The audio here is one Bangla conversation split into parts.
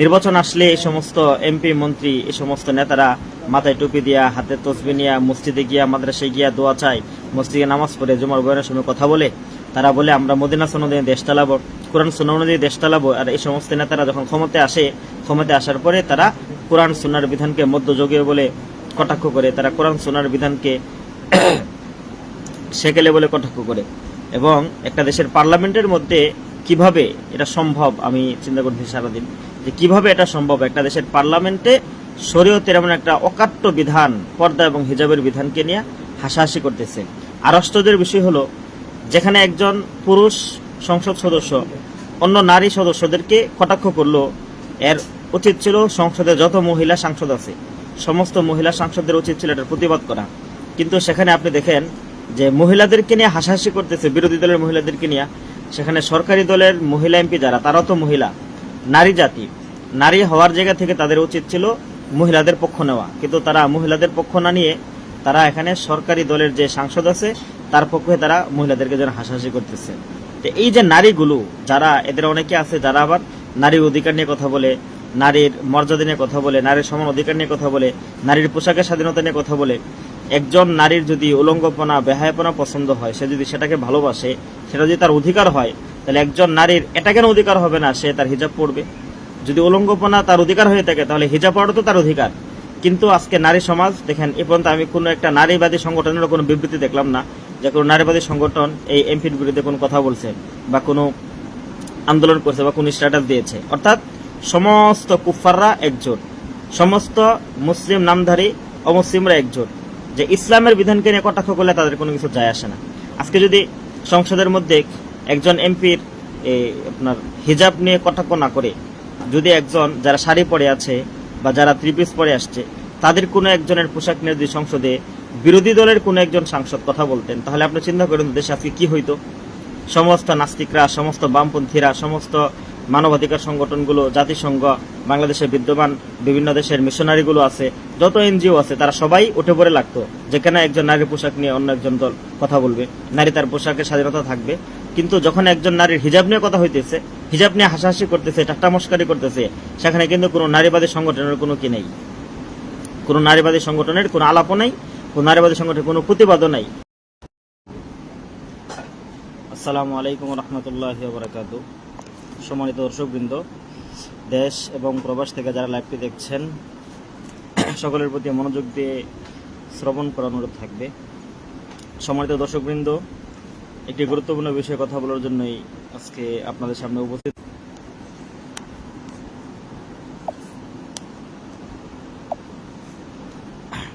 নির্বাচন আসলে এই সমস্ত এমপি মন্ত্রী এই সমস্ত নেতারা মাথায় টুপি দিয়া হাতে তসবি নিয়া মসজিদে গিয়া মাদ্রাসায় গিয়া দোয়া চায়, মসজিদে নামাজ পড়ে জুমার বয়ানের সময় কথা বলে, তারা বলে আমরা মদিনা সনদে দেশ চালাবো, কোরআন সুন্নাহ অনুযায়ী দেশ চালাবো। আর এই সমস্ত নেতারা যখন ক্ষমতায় আসার পরে তারা কোরআন সুন্নাহর বিধানকে মধ্যযুগীয় বলে কটাক্ষ করে, তারা কোরআন সুন্নাহর বিধানকে সেকেলে বলে কটাক্ষ করে। এবং একটা দেশের পার্লামেন্টের মধ্যে কিভাবে এটা সম্ভব, আমি চিন্তা করছি সারাদিন যে কিভাবে এটা সম্ভব একটা দেশের পার্লামেন্টে শরীয়তের এমন একটা অকাট্য বিধান, পর্দা এবং হিজাবের বিধানকে নিয়ে হাসাহাসি করতেছে। আর আশ্চর্যের বিষয় হলো, যেখানে একজন পুরুষ সংসদ সদস্য অন্য নারী সদস্যদেরকে কটাক্ষ করলো, এর উচিত ছিল সংসদে যত মহিলা সাংসদ আছে সমস্ত মহিলা সাংসদদের উচিত ছিল এটার প্রতিবাদ করা। কিন্তু সেখানে আপনি দেখেন যে মহিলাদেরকে নিয়ে হাসাহাসি করতেছে, বিরোধী দলের মহিলাদেরকে নিয়ে। সেখানে সরকারি দলের মহিলা এমপি যারা, তারাও তো মহিলা, নারী জাতি, নারী হওয়ার জায়গা থেকে তাদের উচিত ছিল মহিলাদের পক্ষ নেওয়া, কিন্তু তারা মহিলাদের পক্ষ না নিয়ে তারা এখানে সরকারি দলের যে সাংসদ আছে তার পক্ষে তারা মহিলাদেরকে যেন হাসাহাসি করতেছে। তো এই যে নারীগুলো যারা, এদের অনেকে আছে যারা আবার নারীর অধিকার নিয়ে কথা বলে, নারীর মর্যাদা নিয়ে কথা বলে, নারীর সমান অধিকার নিয়ে কথা বলে, নারীর পোশাকের স্বাধীনতা নিয়ে কথা বলে। একজন নারীর যদি উলঙ্গপনা বেহায়াপনা পছন্দ হয়, সে যদি সেটাকে ভালোবাসে, সেটা যদি তার অধিকার হয়, তাহলে একজন নারীর এটা কেন অধিকার হবে না সে তার হিজাব পড়বে? যদি উলঙ্গপনা তার অধিকার হয়ে থাকে তাহলে হিজাব পড়াটা তো তার অধিকার। কিন্তু আজকে নারী সমাজ দেখেন, এ পর্যন্ত আমি কোনো একটা নারীবাদী সংগঠনের কোনো বিবৃতি দেখলাম না যে কোনো নারীবাদী সংগঠন এই এমপির বিরুদ্ধে কোনো কথা বলছে বা কোনো আন্দোলন করছে বা কোনো স্ট্যাটাস দিয়েছে। অর্থাৎ সমস্ত কুফাররা একজোট, সমস্ত মুসলিম নামধারী অমুসলিমরা একজোট, যে ইসলামের বিধানকে নিয়ে কটাক্ষ করলে তাদের কোনো কিছু যায় আসে না। আজকে যদি সংসদের মধ্যে একজন এমপির আপনার হিজাব নিয়ে কটাক্ষ না করে, যদি একজন যারা শাড়ি পরে আছে বা যারা থ্রি পিস পরে আসছে তাদের কোনো একজনের পোশাক নিয়ে যদি সংসদে বিরোধী দলের কোনো একজন সাংসদ কথা বলতেন, তাহলে আপনি চিন্তা করেন দেশে আজকে কি হইতো। সমস্ত নাস্তিকরা, সমস্ত বামপন্থীরা, সমস্ত মানবাধিকার সংগঠনগুলো, জাতিসংঘ, বাংলাদেশে বিদ্যমান বিভিন্ন দেশের মিশনারিগুলো আছে, যত এনজিও আছে, তারা সবাই উঠে পড়ে লাগতো যেখানে একজন নারীর পোশাক নিয়ে অন্য একজন দল কথা বলবে, নারী তার পোশাকের স্বাধীনতা থাকবে। কিন্তু যখন একজন নারীর হিজাব নিয়ে কথা হইতেছে, হিজাব নিয়ে হাসাহাসি করতেছে, ঠাট্টা মস্কারি করতেছে, সেখানে কিন্তু কোনো নারীবাদী সংগঠনের কোনো কি নেই, কোনো নারীবাদী সংগঠনের কোনো আলাপও নেই, কোনো নারীবাদী সংগঠনের কোনো প্রতিবাদও নাই। আসসালামু আলাইকুম রহমতুল্লাহি ওয়া বারাকাতুহু। সম্মানিত দর্শকবৃন্দ, দেশ এবং প্রবাস থেকে যারা লাইভটি দেখছেন, সকলের প্রতি মনোযোগ দিয়ে শ্রবণ করার অনুরোধ থাকবে। সম্মানিত দর্শকবৃন্দ, একটি গুরুত্বপূর্ণ বিষয়ে কথা বলার জন্যই আজকে আপনাদের সামনে উপস্থিত।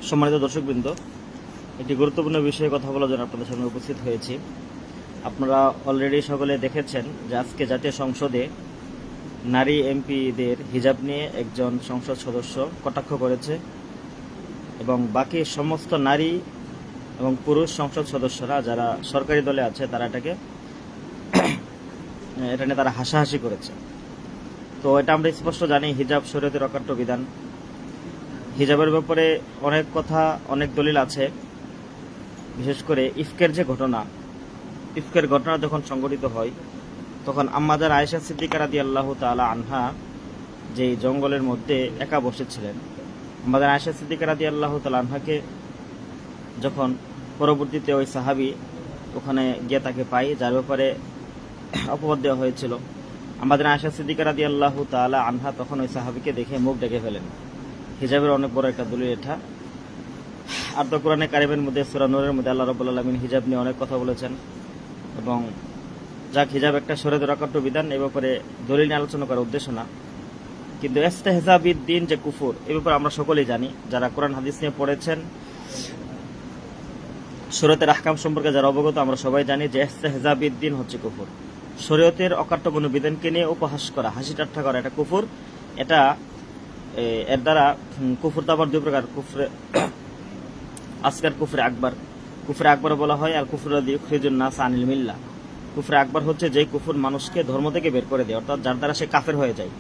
সম্মানিত দর্শকবৃন্দ, একটি গুরুত্বপূর্ণ বিষয়ে কথা বলার জন্য আপনাদের সামনে উপস্থিত হয়েছি। আপনারা অলরেডি সকলে দেখেছেন যে আজকে জাতীয় সংসদে নারী এমপিদের হিজাব নিয়ে একজন সংসদ সদস্য কটাক্ষ করেছে এবং বাকি সমস্ত নারী এবং পুরুষ সংসদ সদস্যরা যারা সরকারি দলে আছে তারা এটা নিয়ে তারা হাসাহাসি করেছে। তো এটা আমরা স্পষ্ট জানি, হিজাব শরীয়তের অকাট্য বিধান। হিজাবের ব্যাপারে অনেক কথা, অনেক দলিল আছে। বিশেষ করে ইফকের যে ঘটনা, ইফকের ঘটনা যখন সংঘটিত হয় তখন আম্মাজান আয়েশা সিদ্দিকা রাদিয়াল্লাহু তাআলা আনহা যে জঙ্গলের মধ্যে একা বসেছিলেন, আম্মাজান আয়েশা সিদ্দিকা রাদিয়াল্লাহু তাআলা আনহাকে যখন পরবর্তীতে ওই সাহাবী ওখানে গিয়ে তাকে পাই, যার ব্যাপারে অপবাদ দেওয়া হয়েছিল, আম্মাজান আয়েশা সিদ্দিকা রাদিয়াল্লাহু তাআলা আনহা তখন ওই সাহাবীকে দেখে মুখ ঢেকে ফেলেন। হিজাবের অনেক বড় একটা দলিল এটা। আর তো কোরআনে কারিমের মধ্যে সূরা নূরের মধ্যে আল্লাহ রাব্বুল আলামিন হিজাব নিয়ে অনেক কথা বলেছেন। এবং যাক, হিজাব একটা শরীয়তের অকাট্য বিধান, এ ব্যাপারে দলিল নিয়ে আলোচনা করার উদ্দেশ্য না। কিন্তু ইস্তেহজা বিদ্দিন যে কুফর, এ ব্যাপারে আমরা সকলেই জানি, যারা কোরআন হাদিস নিয়ে পড়েছেন, শরীয়তের আহকাম সম্পর্কে যারা অবগত, আমরা সবাই জানি যে ইস্তেহজা বিদ্দিন হচ্ছে কুফর। শরীয়তের অকাট্য কোনো বিধানকে নিয়ে উপহাস করা, হাসি ঠাট্টা করা, এটা কুফর। এটা এর দ্বারা কুফর তো আবার দুই প্রকার, কুফরে আসগার, কুফরে আকবার। কুফরে আকবর বলা হয় আর কুফরুল্লাযী ইউখরিজুন নাস আনিল মিল্লাহ। কুফরে আকবর হচ্ছে যে কুফর মানুষকে ধর্ম থেকে বের করে দেয়, অর্থাৎ যার দ্বারা সে কাফের হয়ে যায়।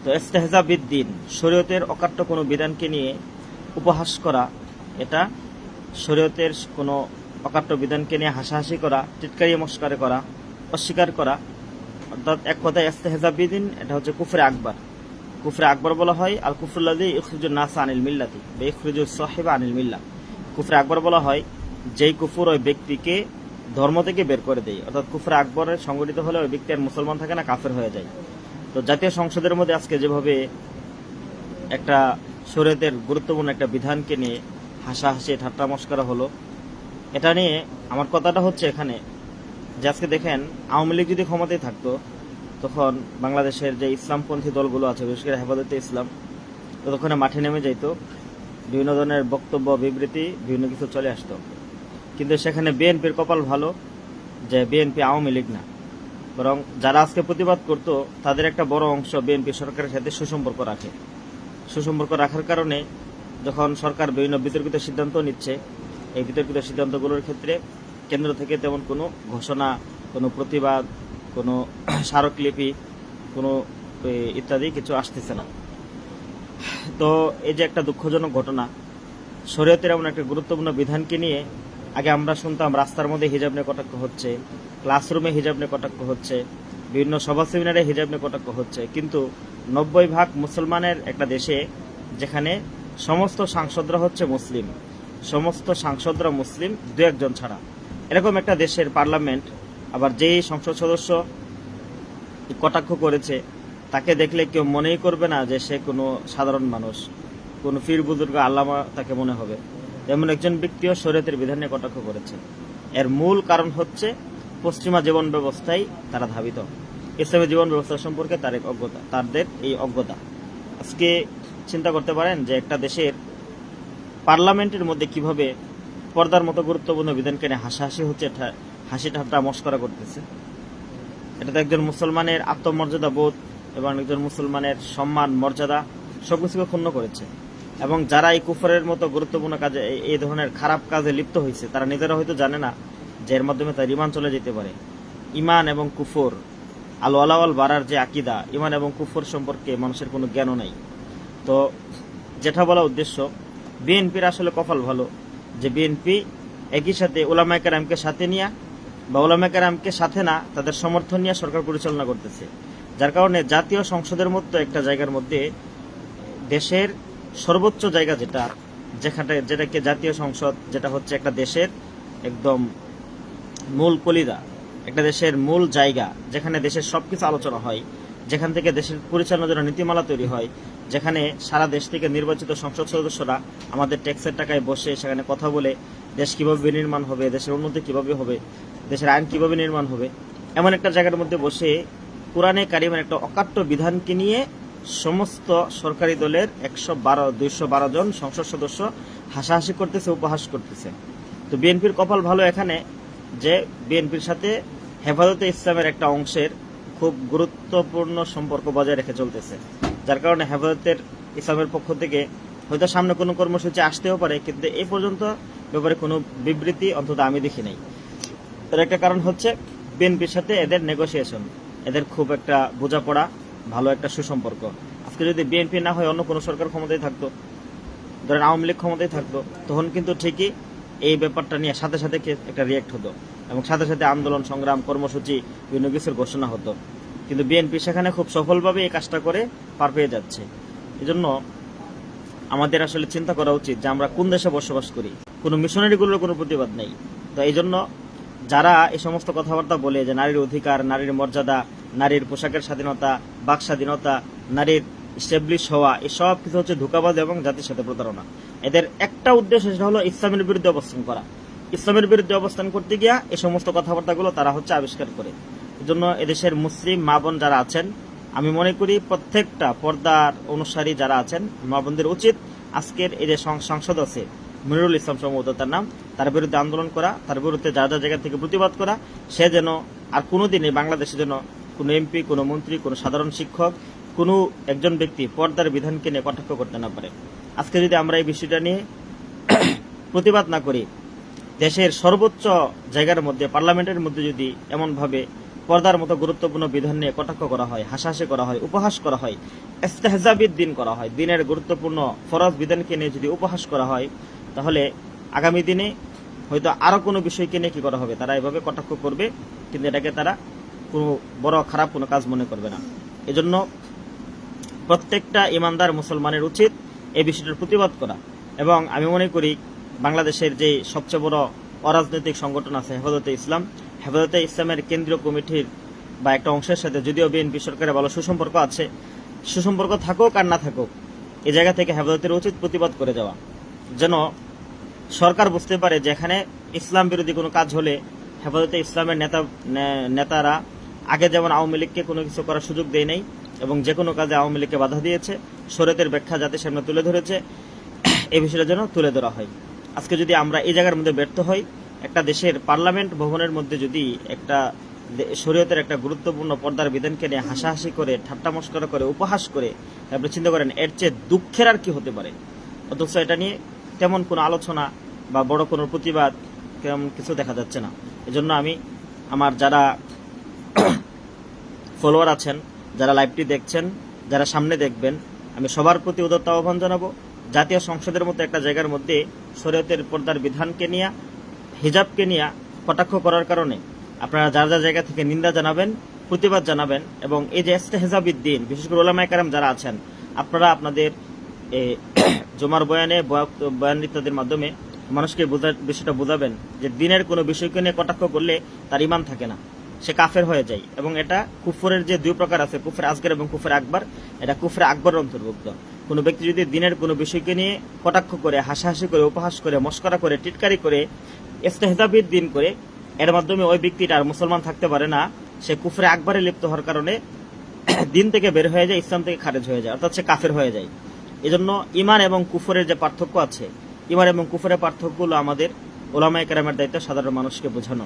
তো ইস্তেহজা বিদ্দিন, শরীয়তের অকাট্য কোনো বিধানকে নিয়ে উপহাস করা, এটা শরীয়তের কোনো অকাট্য বিধানকে নিয়ে হাসাহাসি করা, টিটকারি মস্কারি করা, অস্বীকার করা, অর্থাৎ এক কথায় ইস্তেহজা বিদ্দিন, এটা হচ্ছে কুফরে আকবর। কুফরে আকবর বলা হয় আল কুফরুল্লাযী ইখরিজুন নাস আনিল মিল্লাতি বা ইখরিজুস সাহিবা আনিল মিল্লাহ। কুফরে আকবর বলা হয় যেই কুফর ওই ব্যক্তিকে ধর্ম থেকে বের করে দেয়, অর্থাৎ কুফরে আকবরের সংগঠিত হলে ওই ব্যক্তি আর মুসলমান থাকে না, কাফের হয়ে যায়। তো জাতীয় সংসদের মধ্যে আজকে যেভাবে একটা শরীয়তের গুরুত্বপূর্ণ একটা বিধানকে নিয়ে হাসাহাসি ঠাট্টা মশকরা হলো, এটা নিয়ে আমার কথাটা হচ্ছে এখানে যে আজকে দেখেন আওয়ামী লীগ যদি ক্ষমতায় থাকতো তখন বাংলাদেশের যে ইসলামপন্থী দলগুলো আছে, বিশেষ করে হেফাজতে ইসলাম, ততক্ষণে মাঠে নেমে যাইত, বিভিন্ন ধরনের বক্তব্য বিবৃতি বিভিন্ন কিছু চলে আসতো। কিন্তু সেখানে বিএনপির কপাল ভালো যে বিএনপি আওয়ামী লীগ না, বরং যারা আজকে প্রতিবাদ করতো তাদের একটা বড় অংশ বিএনপি সরকারের সাথে সুসম্পর্ক রাখে। সুসম্পর্ক রাখার কারণে যখন সরকার বিভিন্ন বিতর্কিত সিদ্ধান্ত নিচ্ছে, এই বিতর্কিত সিদ্ধান্তগুলোর ক্ষেত্রে কেন্দ্র থেকে তেমন কোনো ঘোষণা, কোনো প্রতিবাদ, কোনো স্মারকলিপি, কোনো ইত্যাদি কিছু আসতেছে না। তো এই যে একটা দুঃখজনক ঘটনা, শরীয়তের এমন একটা গুরুত্বপূর্ণ বিধানকে নিয়ে আগে আমরা শুনতাম রাস্তার মধ্যে হিজাব নিয়ে কটাক্ষ হচ্ছে, ক্লাসরুমে হিজাব নিয়ে কটাক্ষ হচ্ছে, বিভিন্ন সভা সেমিনারে হিজাব নিয়ে কটাক্ষ হচ্ছে, কিন্তু 90% মুসলমানের একটা দেশে যেখানে সমস্ত সাংসদরা হচ্ছে মুসলিম, সমস্ত সাংসদরা মুসলিম 2-1 ছাড়া, এরকম একটা দেশের পার্লামেন্ট, আবার যেই সংসদ সদস্য কটাক্ষ করেছে তাকে দেখলে কেউ মনেই করবে না যে সে কোনো সাধারণ মানুষ, কোনো পীর বুজুর্গ আল্লামা তাকে মনে হবে। এমন একজন ব্যক্তিও শরীয়তের বিধান নিয়ে কটাক্ষ করেছে। এর মূল কারণ হচ্ছে পশ্চিমা জীবন ব্যবস্থায় তারা ধাবিত, ইসলামী জীবন ব্যবস্থা সম্পর্কে তাদের এই অজ্ঞতা। আজকে চিন্তা করতে পারেন যে একটা দেশের পার্লামেন্টের মধ্যে কিভাবে পর্দার মতো গুরুত্বপূর্ণ বিধানকে নিয়ে হাসাহাসি হচ্ছে, হাসি ঠাট্টা মশকরা করতেছে। এটা তো একজন মুসলমানের আত্মমর্যাদা বোধ এবং একজন মুসলমানের সম্মান মর্যাদা সবকিছুকে ক্ষুণ্ণ করেছে। এবং যারা এই কুফরের মতো গুরুত্বপূর্ণ কাজে, এই ধরনের খারাপ কাজে লিপ্ত হয়েছে, তারা নিজেরা হয়তো জানে না যে এর মাধ্যমে তার ইমান চলে যেতে পারে। ইমান এবং কুফর, আল ওয়ালা ওয়াল বারার যে আকিদা, ইমান এবং কুফর সম্পর্কে মানুষের কোনো জ্ঞানও নাই। তো যেটা বলা উদ্দেশ্য, বিএনপির আসলে কপাল ভালো যে বিএনপি একই সাথে উলামায়ে কেরামকে সাথে নিয়ে বা উলামায়ে কেরামকে সাথে না, তাদের সমর্থন নিয়ে সরকার পরিচালনা করতেছে। যার কারণে জাতীয় সংসদের মতো একটা জায়গার মধ্যে দেশের সর্বোচ্চ জায়গা যেটাকে জাতীয় সংসদ, যেটা হচ্ছে একটা দেশের একদম মূল কলিদা, একটা দেশের মূল জায়গা, যেখানে দেশের সবকিছু আলোচনা হয়, যেখান থেকে দেশের পরিচালনার জন্য নীতিমালা তৈরি হয়, যেখানে সারা দেশ থেকে নির্বাচিত সংসদ সদস্যরা আমাদের ট্যাক্সের টাকায় বসে সেখানে কথা বলে দেশ কিভাবে বিনির্মাণ হবে, দেশের উন্নতি কিভাবে হবে, দেশের আইন কিভাবে নির্মাণ হবে, এমন একটা জায়গার মধ্যে বসে কোরআনে কারিমের একটা অকাট্য বিধানকে নিয়ে সমস্ত সরকারি দলের 212 জন সংসদ সদস্য হাসাহাসি করতেছে, উপহাস করতেছে। তো বিএনপির কপাল ভালো এখানে যে বিএনপির সাথে হেফাজতে ইসলামের একটা অংশের খুব গুরুত্বপূর্ণ সম্পর্ক বজায় রেখে চলতেছে। যার কারণে হেফাজতের ইসলামের পক্ষ থেকে হয়তো সামনে কোনো কর্মসূচি আসতেও পারে, কিন্তু এই পর্যন্ত ব্যাপারে কোনো বিবৃতি অন্তত আমি দেখি নাই। এর একটা কারণ হচ্ছে বিএনপির সাথে এদের নেগোসিয়েশন, এদের খুব একটা বোঝাপড়া, ভালো একটা সুসম্পর্ক। আজকে যদি বিএনপি না হয় অন্য কোনো সরকার ক্ষমতায় থাকতো, ধরেন আওয়ামী লীগ ক্ষমতায় থাকতো, তখন কিন্তু ঠিকই এই ব্যাপারটা নিয়ে সাথে সাথে একটা রিয়েক্ট হতো এবং সাথে সাথে আন্দোলন সংগ্রাম কর্মসূচি বিভিন্ন কিছুর ঘোষণা হতো। কিন্তু বিএনপি সেখানে খুব সফলভাবে এই কাজটা করে পার পেয়ে যাচ্ছে। এজন্য আমাদের আসলে চিন্তা করা উচিত যে আমরা কোন দেশে বসবাস করি। কোনো মিশনারিগুলোর কোনো প্রতিবাদ নেই। তো এই জন্য যারা এই সমস্ত কথাবার্তা বলে যে নারীর অধিকার, নারীর মর্যাদা, নারীর পোশাকের স্বাধীনতা, বাক স্বাধীনতা, নারীর স্টেবলিশ হওয়া, এসব কিছু হচ্ছে ধোঁকাবাজ এবং জাতির সাথে প্রতারণা। এদের একটা উদ্দেশ্য, সেটা হলো ইসলামের বিরুদ্ধে অবস্থান করা। ইসলামের বিরুদ্ধে অবস্থান করতে গিয়া এই সমস্ত কথাবার্তাগুলো তারা হচ্ছে আবিষ্কার করে। এজন্য এদেশের মুসলিম মা বোন যারা আছেন, আমি মনে করি প্রত্যেকটা পর্দার অনুসারী যারা আছেন মা বোনদের উচিত আজকের এই যে সংসদ আছে, মনিরুল ইসলাম সম্ভবত তার নাম, তার বিরুদ্ধে আন্দোলন করা, তার বিরুদ্ধে যা যা জায়গা থেকে প্রতিবাদ করা। সে যেন আর কোনোদিনই বাংলাদেশে যেন কোনো এমপি, কোনো মন্ত্রী, কোনো সাধারণ শিক্ষক, কোনো একজন ব্যক্তি পর্দার বিধানকে নিয়ে কটাক্ষ করতে না পারে। আজকে যদি আমরা এই বিষয়টা নিয়ে প্রতিবাদ না করি, দেশের সর্বোচ্চ জায়গার মধ্যে পার্লামেন্টের মধ্যে যদি এমনভাবে পর্দার মতো গুরুত্বপূর্ণ বিধান নিয়ে কটাক্ষ করা হয়, হাসাহাসি করা হয়, উপহাস করা হয়, ইস্তেহজাবিদ দিন করা হয়, দিনের গুরুত্বপূর্ণ ফরজ বিধানকে নিয়ে যদি উপহাস করা হয়, তাহলে আগামী দিনে হয়তো আরো কোনো বিষয়কে নিয়ে কি করা হবে, তারা এভাবে কটাক্ষ করবে, কিন্তু এটাকে তারা কোনো বড় খারাপ কোনো কাজ মনে করবে না। এজন্য প্রত্যেকটা ইমানদার মুসলমানের উচিত এই বিষয়টার প্রতিবাদ করা। এবং আমি মনে করি বাংলাদেশের যে সবচেয়ে বড় অরাজনৈতিক সংগঠন আছে হেফাজতে ইসলাম, হেফাজতে ইসলামের কেন্দ্রীয় কমিটির বা একটা অংশের সাথে যদিও বিএনপি সরকারের ভালো সুসম্পর্ক আছে, সুসম্পর্ক থাকুক আর না থাকুক, এই জায়গা থেকে হেফাজতের উচিত প্রতিবাদ করে যাওয়া, যেন সরকার বুঝতে পারে যে এখানে ইসলাম বিরোধী কোনো কাজ হলে হেফাজতে ইসলামের নেতারা আগে যেমন আওয়ামী লীগকে কোনো কিছু করার সুযোগ দেয় নাই এবং যে কোনো কাজে আওয়ামী লীগকে বাধা দিয়েছে, শরীয়তের ব্যাখ্যা জাতির সামনে তুলে ধরেছে, এই বিষয়টা যেন তুলে ধরা হয়। আজকে যদি আমরা এই জায়গার মধ্যে ব্যর্থ হই, একটা দেশের পার্লামেন্ট ভবনের মধ্যে যদি একটা শরীয়তের একটা গুরুত্বপূর্ণ পর্দার বিধানকে নিয়ে হাসাহাসি করে, ঠাট্টা মস্করা করে, উপহাস করে, আপনি চিন্তা করেন এর চেয়ে দুঃখের আর কি হতে পারে। অথচ এটা নিয়ে তেমন কোনো আলোচনা বা বড় কোনো প্রতিবাদ তেমন কিছু দেখা যাচ্ছে না। এজন্য আমি আমার যারা ফলোয়ার আছেন, যারা লাইভটি দেখছেন, যারা সামনে দেখবেন, আমি সবার প্রতি উদাত্ত আহ্বান জানাবো, জাতীয় সংসদের মতো একটা জায়গার মধ্যে শরীয়তের পর্দার বিধানকে নিয়ে, হিজাবকে নিয়ে কটাক্ষ করার কারণে আপনারা যার যার জায়গা থেকে নিন্দা জানাবেন, প্রতিবাদ জানাবেন। এবং এই যে ইস্তেহজাবিদ্দিন, বিশেষ করে ওলামায়ে কেরাম যারা আছেন, আপনারা আপনাদের জুমার বয়ানে, বয়ান ইত্যাদির মাধ্যমে মানুষকে বিষয়টা বোঝাবেন যে দিনের কোনো বিষয়কে নিয়ে কটাক্ষ করলে তার ঈমান থাকে না, সে কাফের হয়ে যায়। এবং এটা কুফরের যে দুই প্রকার আছে, কুফরে আসগর এবং কুফরে আকবর, এটা কুফরে আকবরের অন্তর্ভুক্ত। কোনো ব্যক্তি যদি দিনের কোনো বিষয়কে নিয়ে কটাক্ষ করে, হাসাহাসি করে, উপহাস করে, মস্করা করে, টিটকারি করে, ইস্তেহজাবিদ্দিন করে, এর মাধ্যমে ওই ব্যক্তিটা আর মুসলমান থাকতে পারে না, সে কুফরে আকবরে লিপ্ত হওয়ার কারণে দিন থেকে বের হয়ে যায়, ইসলাম থেকে খারেজ হয়ে যায়, অর্থাৎ সে কাফের হয়ে যায়। এজন্য ঈমান এবং কুফরের যে পার্থক্য আছে, ঈমান এবং কুফরের পার্থক্যগুলো আমাদের ওলামায়ে কেরামের দায়িত্ব সাধারণ মানুষকে বোঝানো।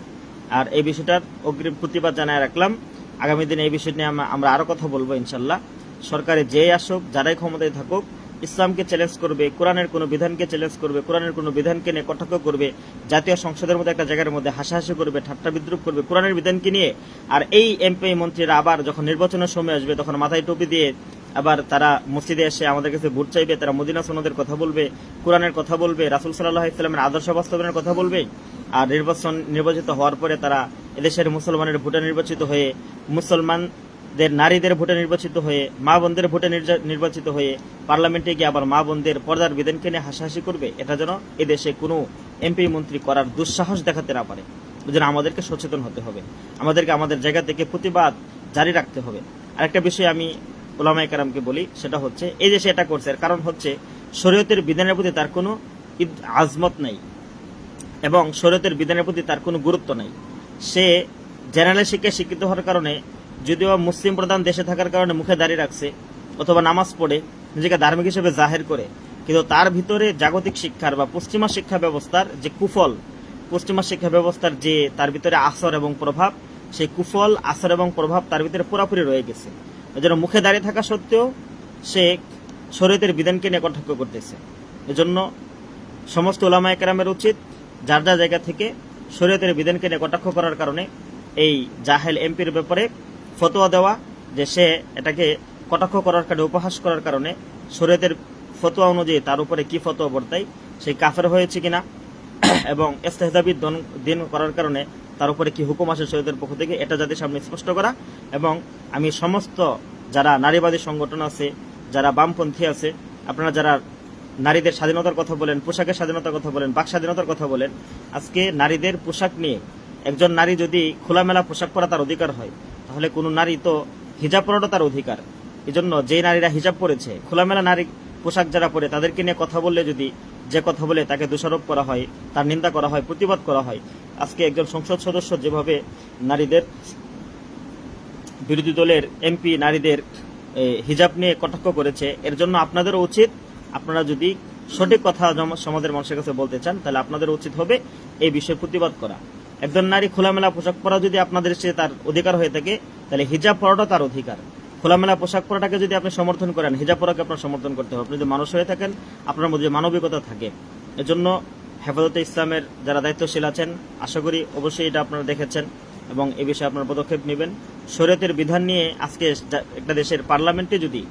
আর এই বিষয়টার অগ্রিম প্রতিবাদ জানায় রাখলাম। আগামী দিনে এই বিষয় নিয়ে আমরা আরো কথা বলবো ইনশাল্লাহ। সরকারে যেই আসুক, যারাই ক্ষমতায় থাকুক, ইসলামকে চ্যালেঞ্জ করবে, কোরআনের কোনো বিধানকে চ্যালেঞ্জ করবে, কোরআনের কোনো বিধানকে নিয়ে কটাক্ষ করবে, জাতীয় সংসদের মধ্যে একটা জায়গার মধ্যে হাসাহাসি করবে, ঠাট্টা বিদ্রুপ করবে কোরআনের বিধানকে নিয়ে। আর এই এমপি মন্ত্রীরা আবার যখন নির্বাচনের সময় আসবে, তখন মাথায় টুপি দিয়ে আবার তারা মসজিদে এসে আমাদের কাছে ভোট চাইবে, তারা মদিনা সুন্নতের কথা বলবে, কোরআনের কথা বলবে, রাসূল সাল্লাল্লাহু আলাইহি ওয়াসাল্লামের আদর্শ বাস্তবায়নের কথা বলবে। আর নির্বাচিত হওয়ার পরে তারা এদেশের মুসলমানের ভোটে নির্বাচিত হয়ে, মুসলমানদের নারীদের ভোটে নির্বাচিত হয়ে, মা বোনদের ভোটে নির্বাচিত হয়ে পার্লামেন্টে গিয়ে আবার মা বোনদের পর্দার বিধানকে নিয়ে হাসাহাসি করবে। এটা যেন এদেশে কোনো এমপি মন্ত্রী করার দুঃসাহস দেখাতে না পারে। যেন আমাদেরকে সচেতন হতে হবে, আমাদেরকে আমাদের জায়গা থেকে প্রতিবাদ জারি রাখতে হবে। আরেকটা বিষয় আমি ওলামায়ে কেরামকে বলি, সেটা হচ্ছে এই যে সে এটা করছে, এর কারণ হচ্ছে শরীয়তের বিধানের প্রতি তার কোনো আজমত নাই এবং শরীয়তের বিধানের প্রতি তার কোনো গুরুত্ব নাই। সে জেনারেল শিক্ষায় শিক্ষিত হওয়ার কারণে, যদিও মুসলিম প্রধান দেশে থাকার কারণে মুখে দাঁড়িয়ে রাখছে অথবা নামাজ পড়ে নিজেকে ধার্মিক হিসেবে জাহের করে, কিন্তু তার ভিতরে জাগতিক শিক্ষার বা পশ্চিমা শিক্ষা ব্যবস্থার যে কুফল, পশ্চিমা শিক্ষা ব্যবস্থার যে তার ভিতরে আসর এবং প্রভাব, সেই কুফল, আসর এবং প্রভাব তার ভিতরে পুরোপুরি রয়ে গেছে। এজন্য মুখে দাঁড়িয়ে থাকা সত্ত্বেও সে শরীয়তের বিধানকে নিয়ে কটাক্ষ করতেছে। এজন্য সমস্ত ওলামায়ে কেরামের উচিত যার যার জায়গা থেকে শরীয়তের বিধানকে নিয়ে কটাক্ষ করার কারণে এই জাহেল এমপির ব্যাপারে ফতোয়া দেওয়া, যে সে এটাকে কটাক্ষ করার কারণে, উপহাস করার কারণে শরীয়তের ফতোয়া অনুযায়ী তার উপরে কি ফতোয়া বর্তায়, সেই কাফের হয়েছে কিনা, এবং ইস্তেহজাবি দিন করার কারণে তার উপরে কি হুকুম আসে শরীয়তের পক্ষ থেকে, এটা যাদের সামনে স্পষ্ট করা। এবং আমি সমস্ত যারা নারীবাদী সংগঠন আছে, যারা বামপন্থী আছে, আপনারা যারা নারীদের স্বাধীনতার কথা বলেন, পোশাকের স্বাধীনতার কথা বলেন, বাক স্বাধীনতার কথা বলেন, আজকে নারীদের পোশাক নিয়ে, একজন নারী যদি খোলামেলা পোশাক পরা তার অধিকার হয়, তাহলে কোনো নারী তো হিজাব পরাটা তার অধিকার। এই জন্য যে নারীরা হিজাব পরেছে, খোলামেলা নারী পোশাক যারা পরে, তাদেরকে নিয়ে কথা বললে যদি যে কথা বলে তাকে দোষারোপ করা হয়, তার নিন্দা করা হয়, প্রতিবাদ করা হয়, আজকে একজন সংসদ সদস্য যেভাবে নারীদের, বিরোধী দলের এমপি নারীদের হিজাব নিয়ে কটাক্ষ করেছে, এর জন্য আপনাদেরও উচিত, আপনারা যদি সঠিক কথা সমাজের মানুষের কাছে বলতে চান, তাহলে আপনাদের উচিত হবে এই বিষয়ে প্রতিবাদ করা। একজন নারী খোলামেলা পোশাক পরা যদি আপনাদের সে তার অধিকার হয়ে থাকে, তাহলে হিজাব পরাটা তার অধিকার। খোলামেলা পোশাক পরাটাকে যদি আপনি সমর্থন করেন, হিজাব পরাকে আপনার সমর্থন করতে হবে। আপনি যদি মানুষ হয়ে থাকেন, আপনার মধ্যে মানবিকতা থাকে। এজন্য হেফাজতে ইসলামের যারা দায়িত্বশীল আছেন, আশা করি অবশ্যই এটা আপনারা দেখেছেন এবং এ বিষয়ে আপনারা পদক্ষেপ নেবেন। শরীয়তের বিধান নিয়ে আজকে একটা দেশের পার্লামেন্টে যদি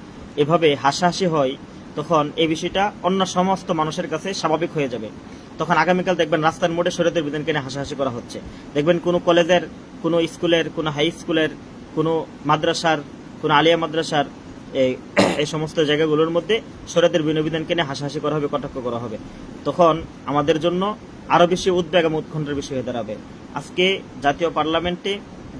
এভাবে হাসাহাসি হয়, তখন এই বিষয়টা অন্য সমস্ত মানুষের কাছে স্বাভাবিক হয়ে যাবে। তখন আগামীকাল দেখবেন রাস্তার মোড়ে শরীয়তের বিধানকে নিয়ে হাসাহাসি করা হচ্ছে। দেখবেন কোনো কলেজের, কোনো স্কুলের, কোনো হাই স্কুলের, কোনো মাদ্রাসার, কোনো আলিয়া মাদ্রাসার এই এই সমস্ত জায়গাগুলোর মধ্যে শরীয়তের বিধিবিধানকে নিয়ে হাসাহাসি করা হবে, কটাক্ষ করা হবে, তখন আমাদের জন্য আরো বেশি উদ্বেগ এবং উৎকণ্ঠার বিষয় হয়ে দাঁড়াবে। আজকে জাতীয় পার্লামেন্টে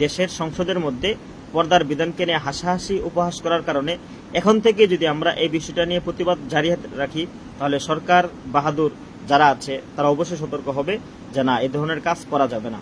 দেশের সংসদের মধ্যে পর্দার বিধানকে নিয়ে হাসাহাসি উপহাস করার কারণে এখন থেকে যদি আমরা এই বিষয়টা নিয়ে প্রতিবাদ জারি রাখি, তাহলে সরকার বাহাদুর যারা আছে তারা অবশ্যই সতর্ক হবে যে না, এই ধরনের কাজ করা যাবে না।